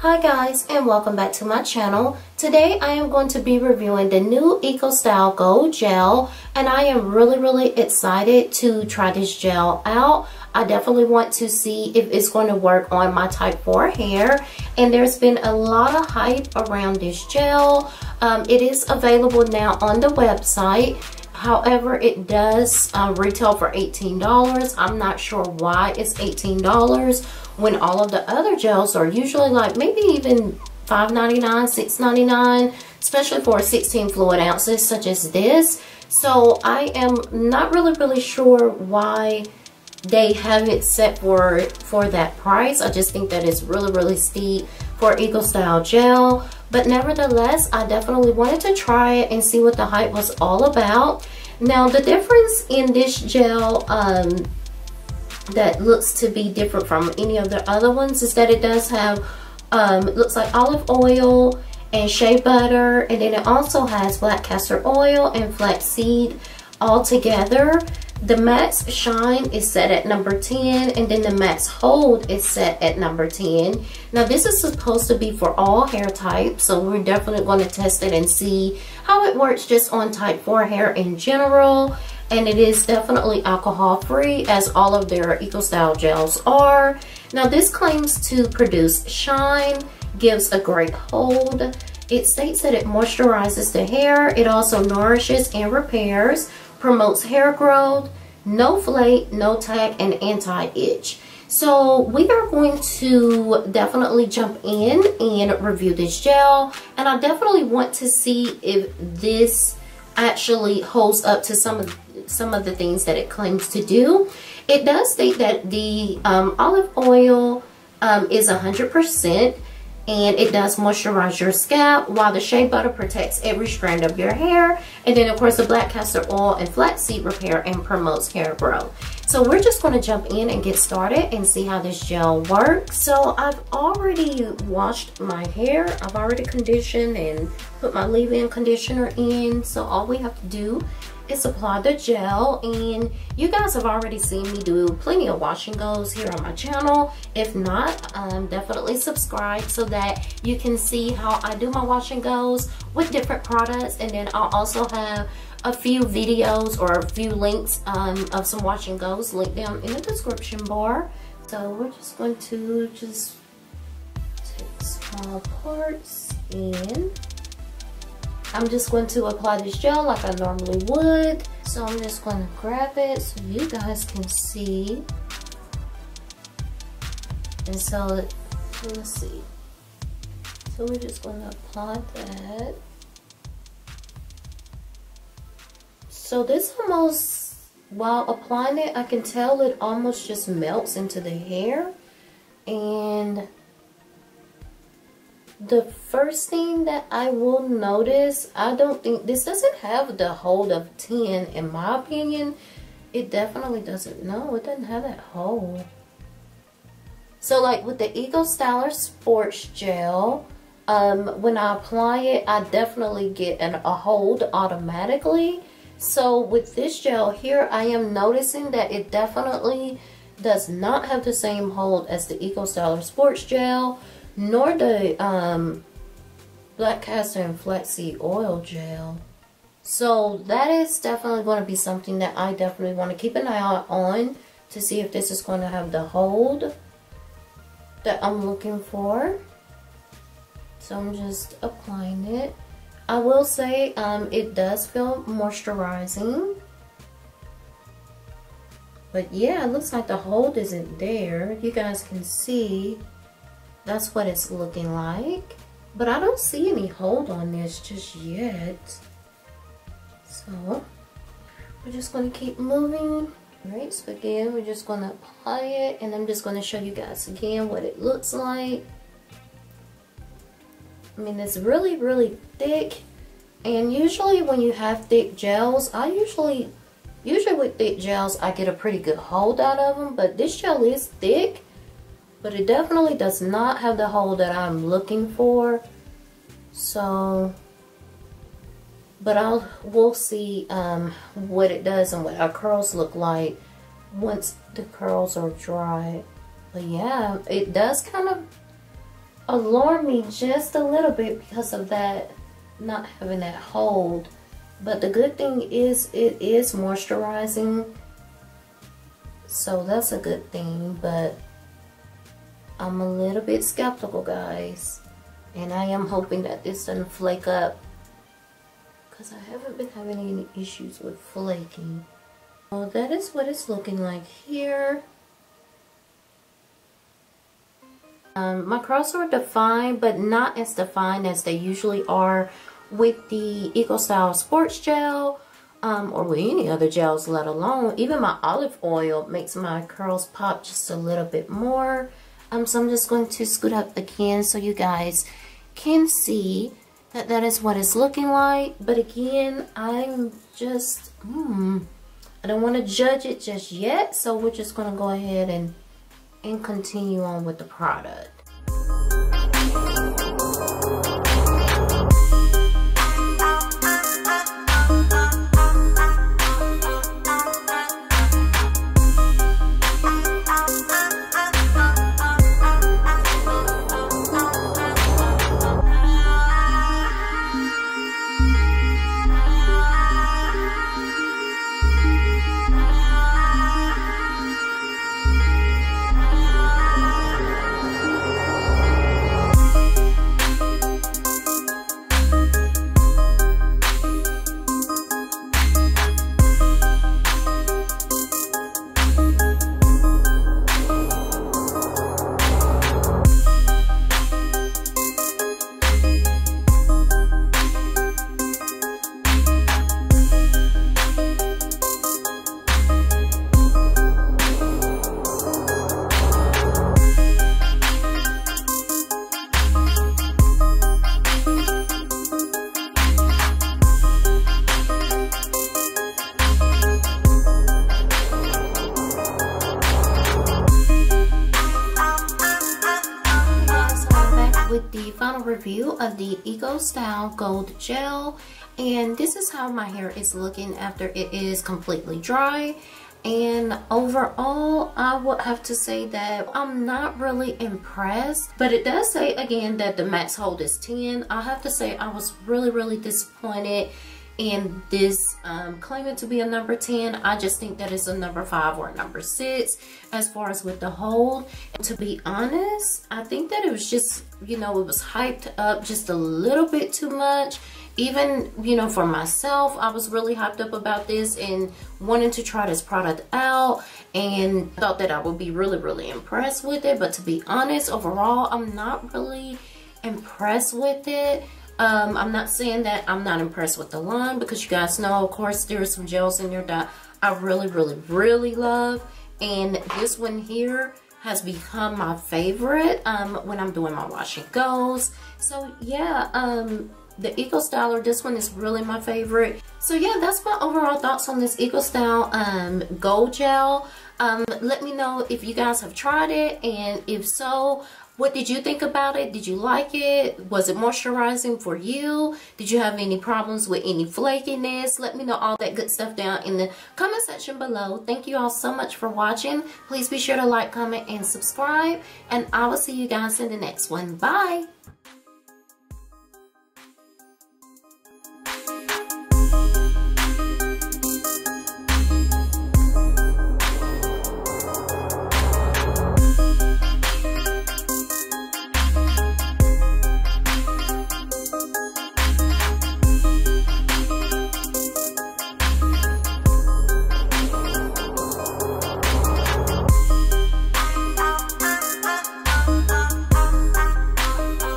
Hi guys, and welcome back to my channel. Today I am going to be reviewing the new EcoStyle Gold Gel, and I am really excited to try this gel out. I definitely want to see if it's going to work on my type 4 hair, and there's been a lot of hype around this gel. It is available now on the website. However, it does retail for $18. I'm not sure why it's $18 when all of the other gels are usually like maybe even $5.99, $6.99, especially for 16 fluid ounces such as this. So I am not really sure why they have it set for that price. I just think that it's really steep for EcoStyle gel. But nevertheless, I definitely wanted to try it and see what the hype was all about. Now, the difference in this gel that looks to be different from any of the other ones is that it does have, it looks like olive oil and shea butter, and then it also has black castor oil and flaxseed all together. The max shine is set at number 10, and then the max hold is set at number 10. Now this is supposed to be for all hair types, so we're definitely going to test it and see how it works just on type 4 hair in general. And it is definitely alcohol free, as all of their EcoStyle gels are. Now this claims to produce shine, gives a great hold. It states that it moisturizes the hair. It also nourishes and repairs, promotes hair growth, no flake, no tag, and anti-itch. So we are going to definitely jump in and review this gel, and I definitely want to see if this actually holds up to some of the things that it claims to do. It does state that the olive oil is 100%. And it does moisturize your scalp, while the shea butter protects every strand of your hair. And then, of course, the black castor oil and flaxseed repair and promotes hair growth. So we're just going to jump in and get started and see how this gel works. So I've already washed my hair. I've already conditioned and put my leave-in conditioner in. So all we have to do is apply the gel, and you guys have already seen me do plenty of wash and goes here on my channel. If not, definitely subscribe so that you can see how I do my wash and goes with different products. And then I'll also have a few videos or a few links of some wash and goes linked down in the description bar. So we're just going to just take small parts, and I'm just going to apply this gel like I normally would. So I'm just going to grab it so you guys can see. And so let's see. So we're just going to apply that. So this almost, while applying it, I can tell it almost just melts into the hair. And the first thing that I will notice, I don't think this doesn't have the hold of 10 in my opinion. It definitely doesn't. No, it doesn't have that hold. So like with the EcoStyle Sports Gel, when I apply it, I definitely get a hold automatically. So with this gel here, I am noticing that it definitely does not have the same hold as the EcoStyle Sports Gel, nor the black castor and flaxseed oil gel. So that is definitely going to be something that I definitely want to keep an eye out on to see if this is going to have the hold that I'm looking for. So I'm just applying it. I will say it does feel moisturizing. But yeah, it looks like the hold isn't there. You guys can see that's what it's looking like. But I don't see any hold on this just yet. So we're just going to keep moving. Alright, so again, we're just going to apply it. And I'm just going to show you guys again what it looks like. I mean, it's really thick. And usually when you have thick gels, usually with thick gels, I get a pretty good hold out of them. But this gel is thick, but it definitely does not have the hold that I'm looking for. So, but we'll see what it does and what our curls look like once the curls are dry. But yeah, it does kind of alarmed me just a little bit because of that, not having that hold. But the good thing is it is moisturizing, so that's a good thing. But I'm a little bit skeptical, guys, and I am hoping that this doesn't flake up, because I haven't been having any issues with flaking. Well, that is what it's looking like here. My curls are defined, but not as defined as they usually are with the EcoStyle Sports Gel, or with any other gels, let alone even my olive oil makes my curls pop just a little bit more. So I'm just going to scoot up again so you guys can see that that is what it's looking like. But again, I'm just, I don't want to judge it just yet, so we're just going to go ahead and continue on with the product. With the final review of the EcoStyle Gold Gel, and this is how my hair is looking after it is completely dry. And overall, I would have to say that I'm not really impressed, but it does say again that the max hold is 10. I have to say I was really disappointed in this claiming to be a number 10. I just think that it's a number 5 or a number 6 as far as with the hold. And to be honest, I think that it was just, you know, it was hyped up just a little bit too much. Even, you know, for myself, I was really hyped up about this and wanting to try this product out, and thought that I would be really impressed with it. But to be honest, overall, I'm not really impressed with it. I'm not saying that I'm not impressed with the line, because you guys know, of course, there are some gels in there that I really love, and this one here has become my favorite when I'm doing my wash and goes. So yeah, the EcoStyler, this one is really my favorite. So yeah, that's my overall thoughts on this EcoStyle Gold Gel. Let me know if you guys have tried it, and if so, what did you think about it? Did you like it? Was it moisturizing for you? Did you have any problems with any flakiness? Let me know all that good stuff down in the comment section below. Thank you all so much for watching. Please be sure to like, comment, and subscribe. And I will see you guys in the next one. Bye!